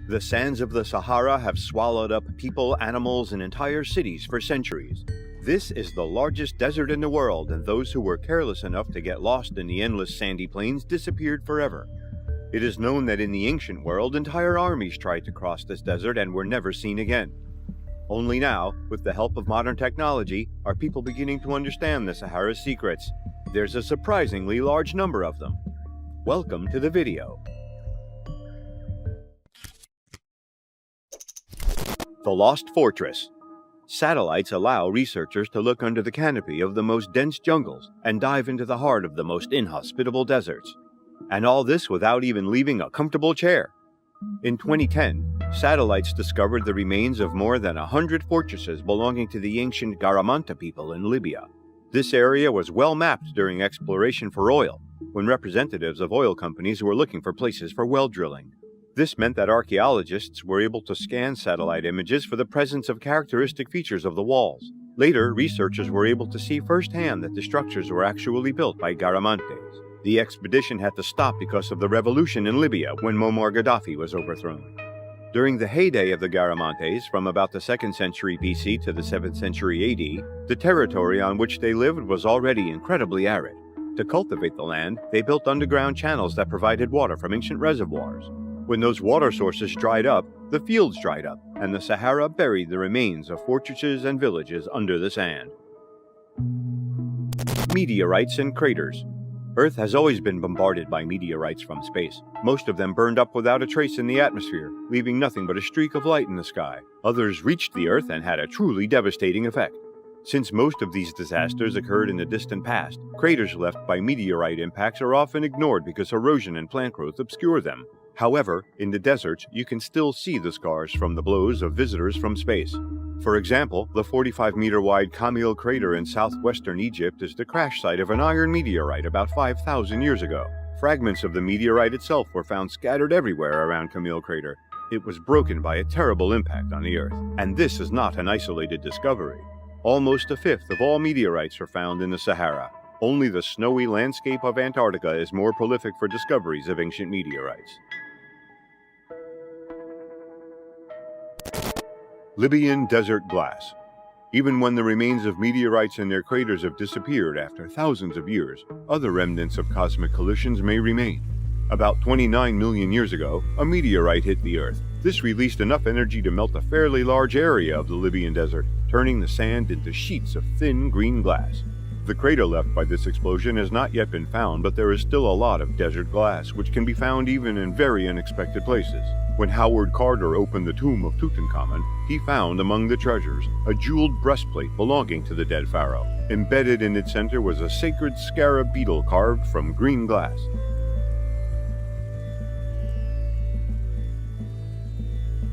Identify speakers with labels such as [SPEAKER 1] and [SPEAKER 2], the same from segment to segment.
[SPEAKER 1] The sands of the Sahara have swallowed up people, animals, and entire cities for centuries. This is the largest desert in the world, and those who were careless enough to get lost in the endless sandy plains disappeared forever. It is known that in the ancient world, entire armies tried to cross this desert and were never seen again. Only now, with the help of modern technology, are people beginning to understand the Sahara's secrets. There's a surprisingly large number of them. Welcome to the video. The Lost Fortress. Satellites allow researchers to look under the canopy of the most dense jungles and dive into the heart of the most inhospitable deserts. And all this without even leaving a comfortable chair. In 2010, satellites discovered the remains of more than 100 fortresses belonging to the ancient Garamanta people in Libya. This area was well mapped during exploration for oil, when representatives of oil companies were looking for places for well drilling. This meant that archaeologists were able to scan satellite images for the presence of characteristic features of the walls. Later, researchers were able to see firsthand that the structures were actually built by Garamantes. The expedition had to stop because of the revolution in Libya when Muammar Gaddafi was overthrown. During the heyday of the Garamantes, from about the 2nd century BC to the 7th century AD, the territory on which they lived was already incredibly arid. To cultivate the land, they built underground channels that provided water from ancient reservoirs. When those water sources dried up, the fields dried up, and the Sahara buried the remains of fortresses and villages under the sand. Meteorites and craters. Earth has always been bombarded by meteorites from space. Most of them burned up without a trace in the atmosphere, leaving nothing but a streak of light in the sky. Others reached the Earth and had a truly devastating effect. Since most of these disasters occurred in the distant past, craters left by meteorite impacts are often ignored because erosion and plant growth obscure them. However, in the deserts, you can still see the scars from the blows of visitors from space. For example, the 45-meter-wide Camil crater in southwestern Egypt is the crash site of an iron meteorite about 5,000 years ago. Fragments of the meteorite itself were found scattered everywhere around Camil crater. It was broken by a terrible impact on the Earth. And this is not an isolated discovery. Almost a fifth of all meteorites are found in the Sahara. Only the snowy landscape of Antarctica is more prolific for discoveries of ancient meteorites. Libyan desert glass. Even when the remains of meteorites and their craters have disappeared after thousands of years, other remnants of cosmic collisions may remain. About 29 million years ago, a meteorite hit the Earth. This released enough energy to melt a fairly large area of the Libyan desert, turning the sand into sheets of thin green glass. The crater left by this explosion has not yet been found, but there is still a lot of desert glass, which can be found even in very unexpected places. When Howard Carter opened the tomb of Tutankhamun, he found among the treasures a jeweled breastplate belonging to the dead pharaoh. Embedded in its center was a sacred scarab beetle carved from green glass.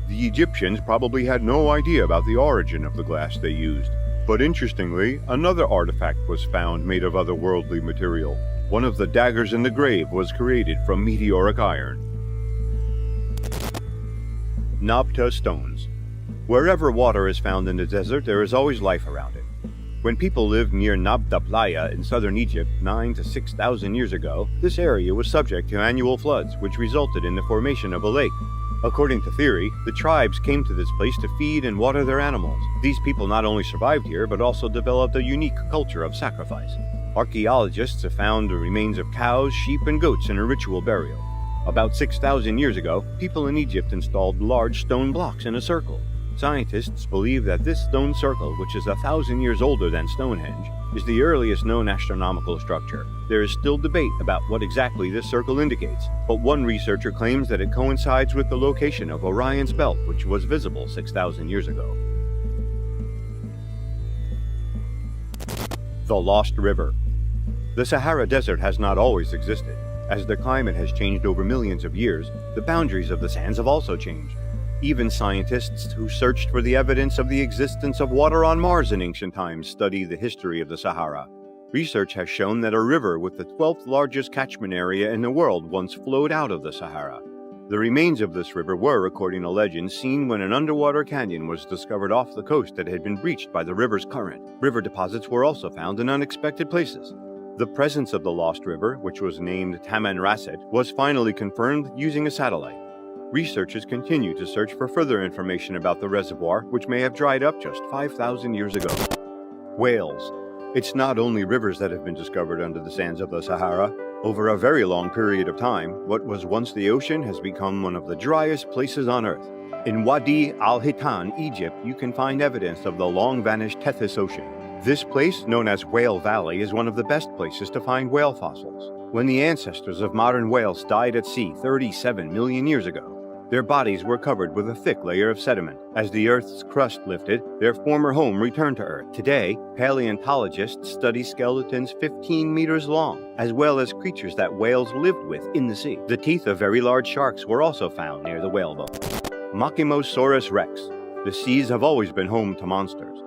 [SPEAKER 1] The Egyptians probably had no idea about the origin of the glass they used. But interestingly, another artifact was found made of otherworldly material. One of the daggers in the grave was created from meteoric iron. Nabta stones. Wherever water is found in the desert, there is always life around it. When people lived near Nabta Playa in southern Egypt 9,000 to 6,000 years ago, this area was subject to annual floods, which resulted in the formation of a lake. According to theory, the tribes came to this place to feed and water their animals. These people not only survived here, but also developed a unique culture of sacrifice. Archaeologists have found the remains of cows, sheep, and goats in a ritual burial. About 6,000 years ago, people in Egypt installed large stone blocks in a circle. Scientists believe that this stone circle, which is 1,000 years older than Stonehenge, is the earliest known astronomical structure. There is still debate about what exactly this circle indicates, but one researcher claims that it coincides with the location of Orion's belt, which was visible 6,000 years ago. The Lost River. The Sahara Desert has not always existed. As the climate has changed over millions of years, the boundaries of the sands have also changed. Even scientists who searched for the evidence of the existence of water on Mars in ancient times study the history of the Sahara. Research has shown that a river with the 12th largest catchment area in the world once flowed out of the Sahara. The remains of this river were, according to legend, seen when an underwater canyon was discovered off the coast that had been breached by the river's current. River deposits were also found in unexpected places. The presence of the lost river, which was named Tamanrasset, was finally confirmed using a satellite. Researchers continue to search for further information about the reservoir, which may have dried up just 5,000 years ago. Whales. It's not only rivers that have been discovered under the sands of the Sahara. Over a very long period of time, what was once the ocean has become one of the driest places on Earth. In Wadi al-Hitan, Egypt, you can find evidence of the long-vanished Tethys Ocean. This place, known as Whale Valley, is one of the best places to find whale fossils. When the ancestors of modern whales died at sea 37 million years ago, their bodies were covered with a thick layer of sediment. As the Earth's crust lifted, their former home returned to Earth. Today, paleontologists study skeletons 15 meters long, as well as creatures that whales lived with in the sea. The teeth of very large sharks were also found near the whale bones. Machimosaurus rex. The seas have always been home to monsters.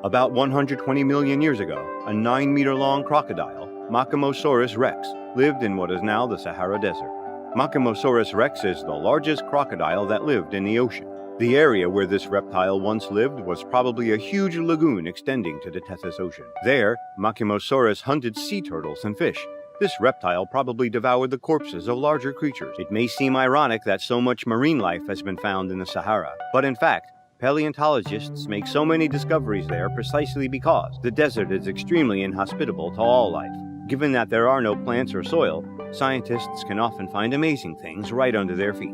[SPEAKER 1] About 120 million years ago, a 9-meter-long crocodile, Machimosaurus rex, lived in what is now the Sahara Desert. Machimosaurus rex is the largest crocodile that lived in the ocean. The area where this reptile once lived was probably a huge lagoon extending to the Tethys Ocean. There, Machimosaurus hunted sea turtles and fish. This reptile probably devoured the corpses of larger creatures. It may seem ironic that so much marine life has been found in the Sahara, but in fact, paleontologists make so many discoveries there precisely because the desert is extremely inhospitable to all life. Given that there are no plants or soil, scientists can often find amazing things right under their feet.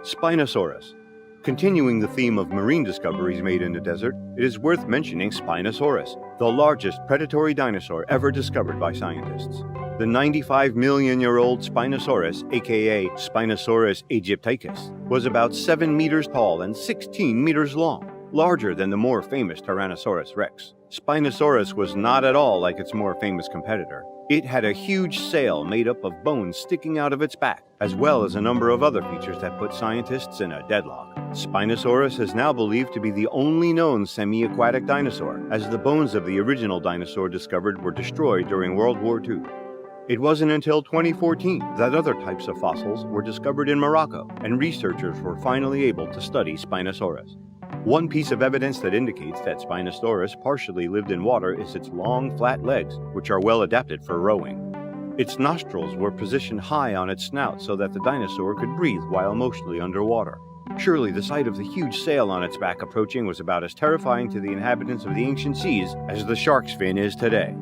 [SPEAKER 1] Spinosaurus. Continuing the theme of marine discoveries made in the desert, it is worth mentioning Spinosaurus, the largest predatory dinosaur ever discovered by scientists. The 95-million-year-old Spinosaurus, aka Spinosaurus aegypticus, was about 7 meters tall and 16 meters long, larger than the more famous Tyrannosaurus rex. Spinosaurus was not at all like its more famous competitor. It had a huge sail made up of bones sticking out of its back, as well as a number of other features that put scientists in a deadlock. Spinosaurus is now believed to be the only known semi-aquatic dinosaur, as the bones of the original dinosaur discovered were destroyed during World War II. It wasn't until 2014 that other types of fossils were discovered in Morocco, and researchers were finally able to study Spinosaurus. One piece of evidence that indicates that Spinosaurus partially lived in water is its long, flat legs, which are well adapted for rowing. Its nostrils were positioned high on its snout so that the dinosaur could breathe while mostly underwater. Surely the sight of the huge sail on its back approaching was about as terrifying to the inhabitants of the ancient seas as the shark's fin is today.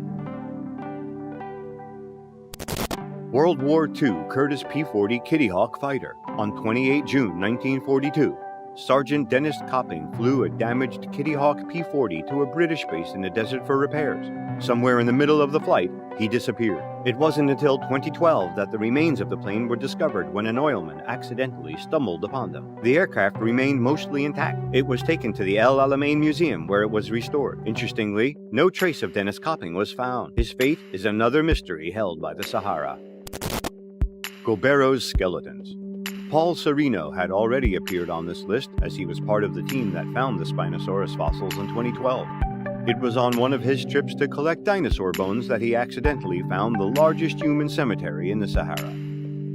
[SPEAKER 1] World War II Curtiss P-40 Kitty Hawk fighter. On 28 June 1942, Sergeant Dennis Copping flew a damaged Kitty Hawk P-40 to a British base in the desert for repairs. Somewhere in the middle of the flight, he disappeared. It wasn't until 2012 that the remains of the plane were discovered when an oilman accidentally stumbled upon them. The aircraft remained mostly intact. It was taken to the El Alamein Museum where it was restored. Interestingly, no trace of Dennis Copping was found. His fate is another mystery held by the Sahara. Gobero's skeletons. Paul Sereno had already appeared on this list as he was part of the team that found the Spinosaurus fossils in 2012. It was on one of his trips to collect dinosaur bones that he accidentally found the largest human cemetery in the Sahara.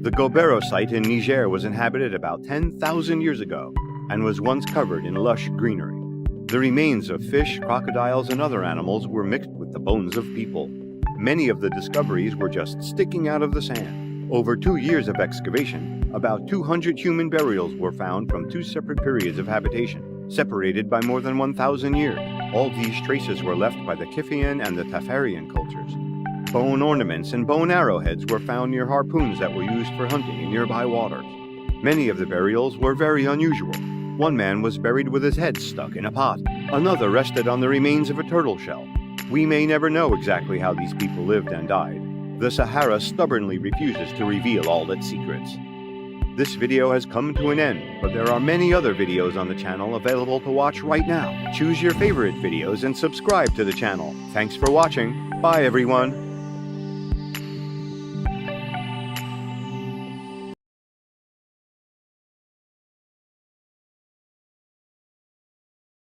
[SPEAKER 1] The Gobero site in Niger was inhabited about 10,000 years ago and was once covered in lush greenery. The remains of fish, crocodiles, and other animals were mixed with the bones of people. Many of the discoveries were just sticking out of the sand. Over 2 years of excavation, about 200 human burials were found from 2 separate periods of habitation, separated by more than 1,000 years. All these traces were left by the Kiphian and the Tafarian cultures. Bone ornaments and bone arrowheads were found near harpoons that were used for hunting in nearby waters. Many of the burials were very unusual. One man was buried with his head stuck in a pot. Another rested on the remains of a turtle shell. We may never know exactly how these people lived and died. The Sahara stubbornly refuses to reveal all its secrets. This video has come to an end, but there are many other videos on the channel available to watch right now. Choose your favorite videos and subscribe to the channel. Thanks for watching. Bye everyone.